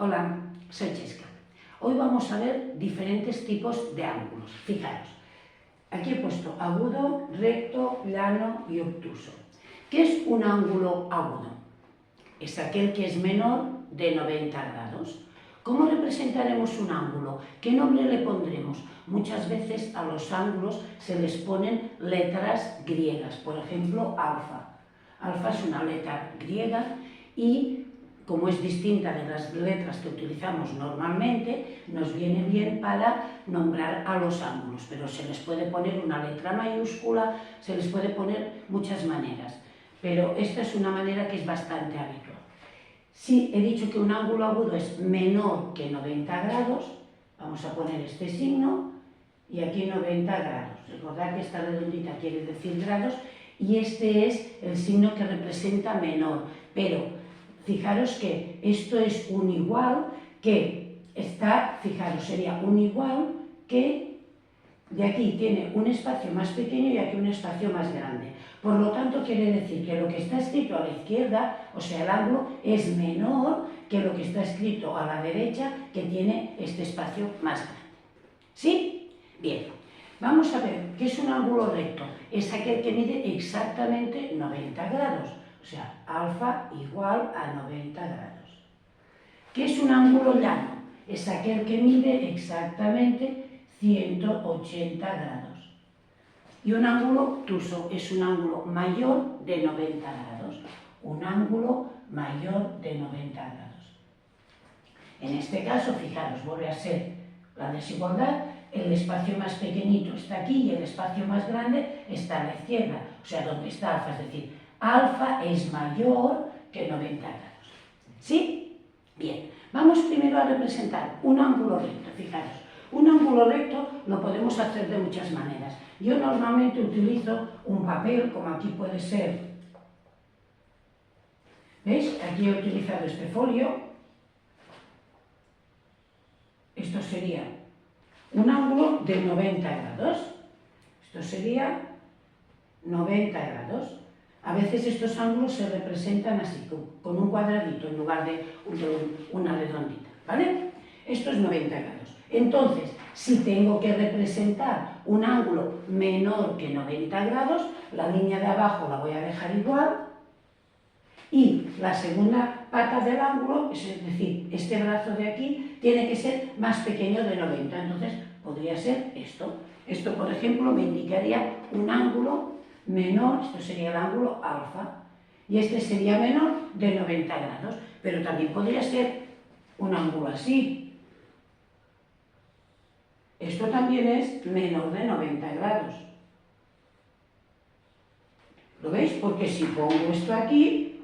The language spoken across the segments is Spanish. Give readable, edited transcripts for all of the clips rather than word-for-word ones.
Hola, soy Chesca. Hoy vamos a ver diferentes tipos de ángulos. Fijaros, aquí he puesto agudo, recto, plano y obtuso. ¿Qué es un ángulo agudo? Es aquel que es menor de 90 grados. ¿Cómo representaremos un ángulo? ¿Qué nombre le pondremos? Muchas veces a los ángulos se les ponen letras griegas, por ejemplo, alfa. Alfa es una letra griega y, como es distinta de las letras que utilizamos normalmente, nos viene bien para nombrar a los ángulos, pero se les puede poner una letra mayúscula, se les puede poner muchas maneras, pero esta es una manera que es bastante habitual. Si he dicho que un ángulo agudo es menor que 90 grados, vamos a poner este signo y aquí 90 grados. Recordad que esta redondita quiere decir grados y este es el signo que representa menor, pero fijaros que esto es un igual que está, fijaros, sería un igual que de aquí tiene un espacio más pequeño y aquí un espacio más grande. Por lo tanto, quiere decir que lo que está escrito a la izquierda, o sea, el ángulo, es menor que lo que está escrito a la derecha, que tiene este espacio más grande. ¿Sí? Bien. Vamos a ver, ¿qué es un ángulo recto? Es aquel que mide exactamente 90 grados. O sea, alfa igual a 90 grados. ¿Qué es un ángulo llano? Es aquel que mide exactamente 180 grados. Y un ángulo obtuso es un ángulo mayor de 90 grados. Un ángulo mayor de 90 grados. En este caso, fijaros, vuelve a ser la desigualdad. El espacio más pequeñito está aquí y el espacio más grande está a la izquierda. O sea, donde está alfa, es decir, alfa es mayor que 90 grados. ¿Sí? Bien, vamos primero a representar un ángulo recto. Fijaros, un ángulo recto lo podemos hacer de muchas maneras. Yo normalmente utilizo un papel, como aquí puede ser. ¿Veis? Aquí he utilizado este folio. Esto sería un ángulo de 90 grados. Esto sería 90 grados. A veces estos ángulos se representan así, con un cuadradito en lugar de una redondita, ¿vale? Esto es 90 grados. Entonces, si tengo que representar un ángulo menor que 90 grados, la línea de abajo la voy a dejar igual y la segunda pata del ángulo, es decir, este brazo de aquí, tiene que ser más pequeño de 90. Entonces, podría ser esto. Esto, por ejemplo, me indicaría un ángulo menor, esto sería el ángulo alfa, y este sería menor de 90 grados, pero también podría ser un ángulo así. Esto también es menor de 90 grados. ¿Lo veis? Porque si pongo esto aquí,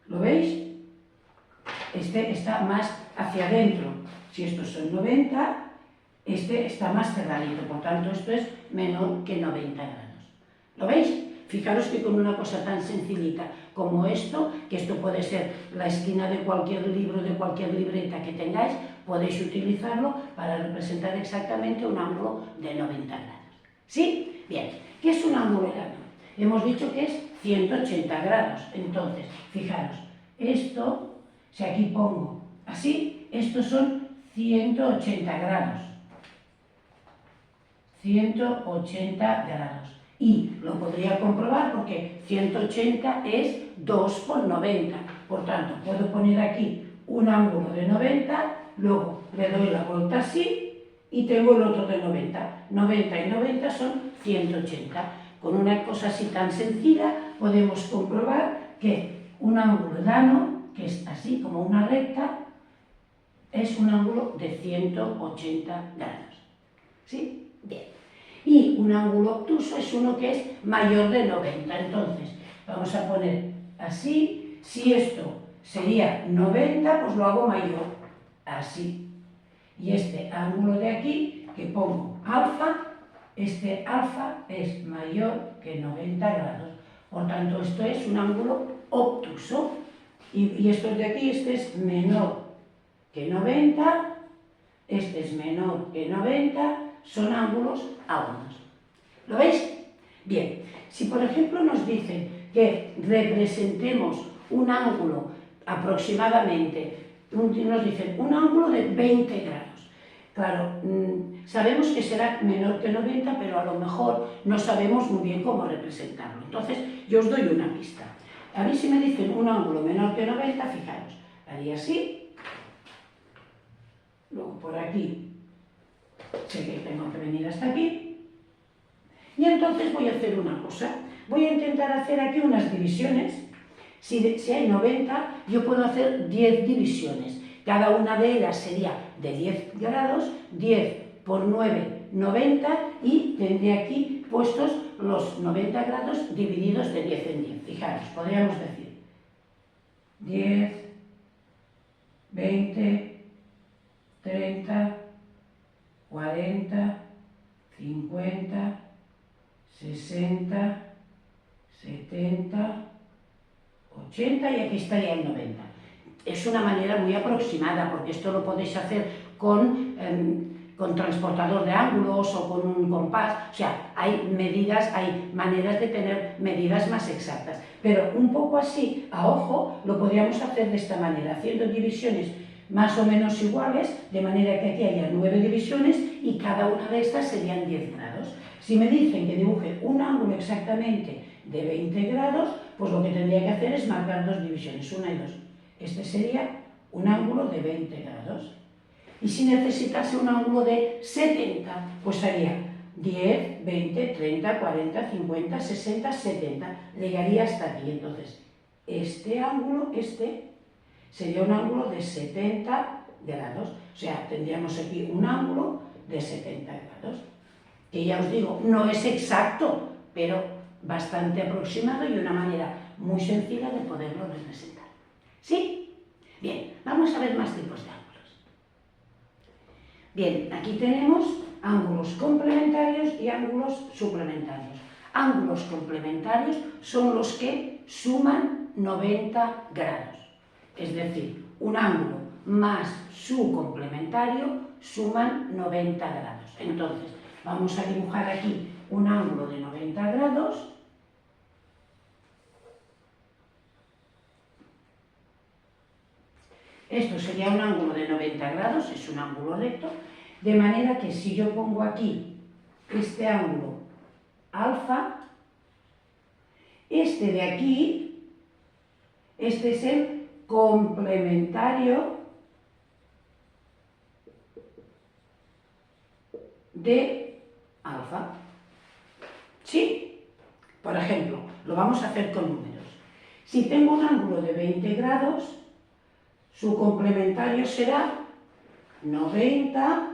¿lo veis? Este está más hacia adentro. Si estos son 90, este está más cerradito, por tanto esto es menor que 90 grados. ¿Lo veis? Fijaros que con una cosa tan sencillita como esto, que esto puede ser la esquina de cualquier libro, de cualquier libreta que tengáis, podéis utilizarlo para representar exactamente un ángulo de 90 grados. ¿Sí? Bien. ¿Qué es un ángulo llano? Hemos dicho que es 180 grados. Entonces, fijaros, esto, si aquí pongo así, estos son 180 grados. 180 grados. Y lo podría comprobar porque 180 es 2 por 90. Por tanto, puedo poner aquí un ángulo de 90, luego le doy la vuelta así y tengo el otro de 90. 90 y 90 son 180. Con una cosa así tan sencilla podemos comprobar que un ángulo llano, que es así como una recta, es un ángulo de 180 grados. ¿Sí? Bien. Y un ángulo obtuso es uno que es mayor de 90. Entonces, vamos a poner así. Si esto sería 90, pues lo hago mayor. Así. Y este ángulo de aquí, que pongo alfa, este alfa es mayor que 90 grados. Por tanto, esto es un ángulo obtuso. Y esto de aquí, este es menor que 90, este es menor que 90, son ángulos agudos. ¿Lo veis? Bien, si por ejemplo nos dicen que representemos un ángulo aproximadamente nos dicen un ángulo de 20 grados. Claro, sabemos que será menor que 90, pero a lo mejor no sabemos muy bien cómo representarlo. Entonces, yo os doy una pista. A mí si me dicen un ángulo menor que 90, fijaros, haría así, luego por aquí, sé que tengo que venir hasta aquí, y entonces voy a hacer una cosa. Voy a intentar hacer aquí unas divisiones. Si hay 90, yo puedo hacer 10 divisiones. Cada una de ellas sería de 10 grados, 10 por 9, 90, y tendré aquí puestos los 90 grados divididos de 10 en 10. Fijaros, podríamos decir 10, 20, 30, 40, 50, 60, 70, 80 y aquí estaría el 90. Es una manera muy aproximada, porque esto lo podéis hacer con transportador de ángulos o con un compás. O sea, hay medidas, hay maneras de tener medidas más exactas. Pero un poco así, a ojo, lo podríamos hacer de esta manera, haciendo divisiones más o menos iguales, de manera que aquí haya 9 divisiones y cada una de estas serían 10 grados. Si me dicen que dibuje un ángulo exactamente de 20 grados, pues lo que tendría que hacer es marcar 2 divisiones, 1 y 2. Este sería un ángulo de 20 grados. Y si necesitase un ángulo de 70, pues haría 10, 20, 30, 40, 50, 60, 70. Llegaría hasta aquí. Entonces, este ángulo, sería un ángulo de 70 grados. O sea, tendríamos aquí un ángulo de 70 grados. Que ya os digo, no es exacto, pero bastante aproximado y una manera muy sencilla de poderlo representar. ¿Sí? Bien, vamos a ver más tipos de ángulos. Bien, aquí tenemos ángulos complementarios y ángulos suplementarios. Ángulos complementarios son los que suman 90 grados. Es decir, un ángulo más su complementario suman 90 grados. Entonces, vamos a dibujar aquí un ángulo de 90 grados. Esto sería un ángulo de 90 grados, es un ángulo recto, de manera que si yo pongo aquí este ángulo alfa, este de aquí, este es el complementario de alfa. ¿Sí? Por ejemplo, lo vamos a hacer con números. Si tengo un ángulo de 20 grados, su complementario será 90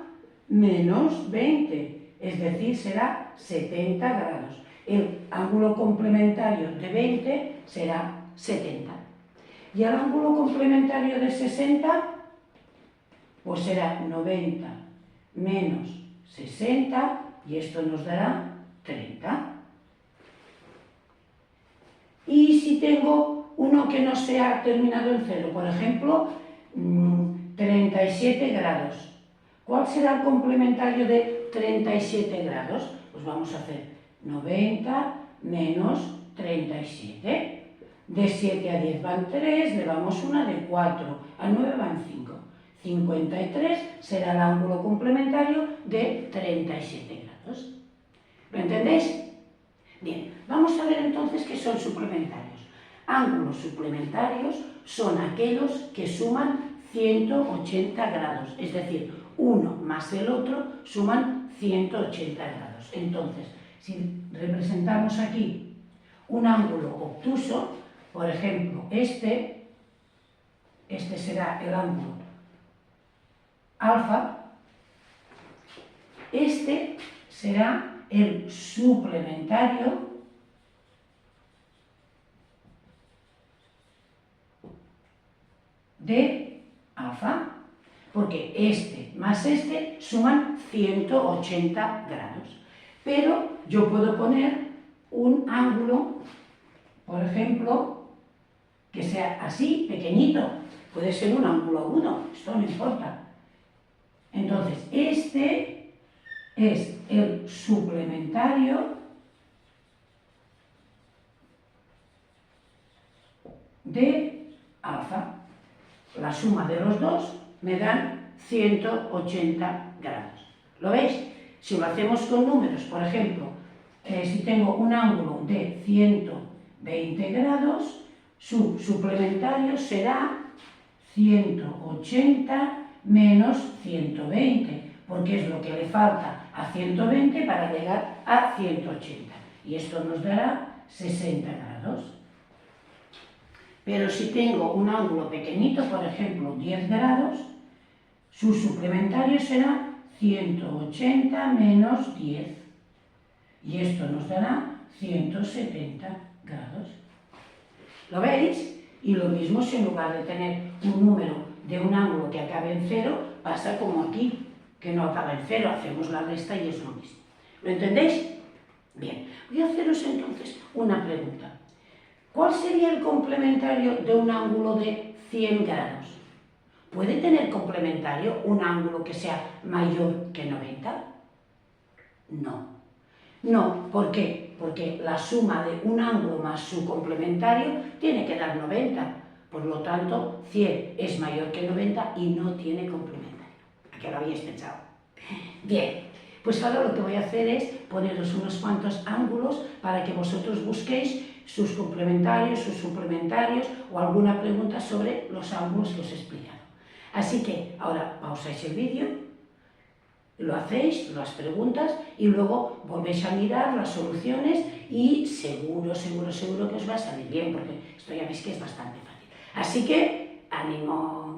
menos 20, es decir, será 70 grados. El ángulo complementario de 20 será 70. Y el ángulo complementario de 60, pues será 90 menos 60, y esto nos dará 30. Y si tengo uno que no sea terminado en cero, por ejemplo, 37 grados, ¿cuál será el complementario de 37 grados? Pues vamos a hacer 90 menos 37. De 7 a 10 van 3, le vamos una, de 4 a 9 van 5. 53 será el ángulo complementario de 37 grados. ¿Lo entendéis? Bien, vamos a ver entonces qué son suplementarios. Ángulos suplementarios son aquellos que suman 180 grados, es decir, uno más el otro suman 180 grados. Entonces, si representamos aquí un ángulo obtuso, por ejemplo, este será el ángulo alfa, este será el suplementario de alfa, porque este más este suman 180 grados. Pero yo puedo poner un ángulo, por ejemplo, que sea así, pequeñito. Puede ser un ángulo agudo, esto no importa. Entonces, este es el suplementario de alfa. la suma de los dos me dan 180 grados. ¿Lo veis? Si lo hacemos con números, por ejemplo, si tengo un ángulo de 120 grados, su suplementario será 180 menos 120, porque es lo que le falta a 120 para llegar a 180. Y esto nos dará 60 grados. Pero si tengo un ángulo pequeñito, por ejemplo 10 grados, su suplementario será 180 menos 10. Y esto nos dará 170 grados. ¿Lo veis? Y lo mismo si en lugar de tener un número de un ángulo que acabe en 0, pasa como aquí, que no acaba en 0, hacemos la resta y es lo mismo. ¿Lo entendéis? Bien, voy a haceros entonces una pregunta. ¿Cuál sería el complementario de un ángulo de 100 grados? ¿Puede tener complementario un ángulo que sea mayor que 90? No. No, ¿por qué? Porque la suma de un ángulo más su complementario tiene que dar 90. Por lo tanto, 100 es mayor que 90 y no tiene complementario. ¿A qué lo habéis pensado? Bien, pues ahora lo que voy a hacer es poneros unos cuantos ángulos para que vosotros busquéis sus complementarios, sus suplementarios o alguna pregunta sobre los ángulos que os he explicado. Así que ahora pausáis el vídeo, lo hacéis, las preguntas, y luego volvéis a mirar las soluciones y seguro que os va a salir bien, porque esto ya veis que es bastante fácil. Así que, ánimo.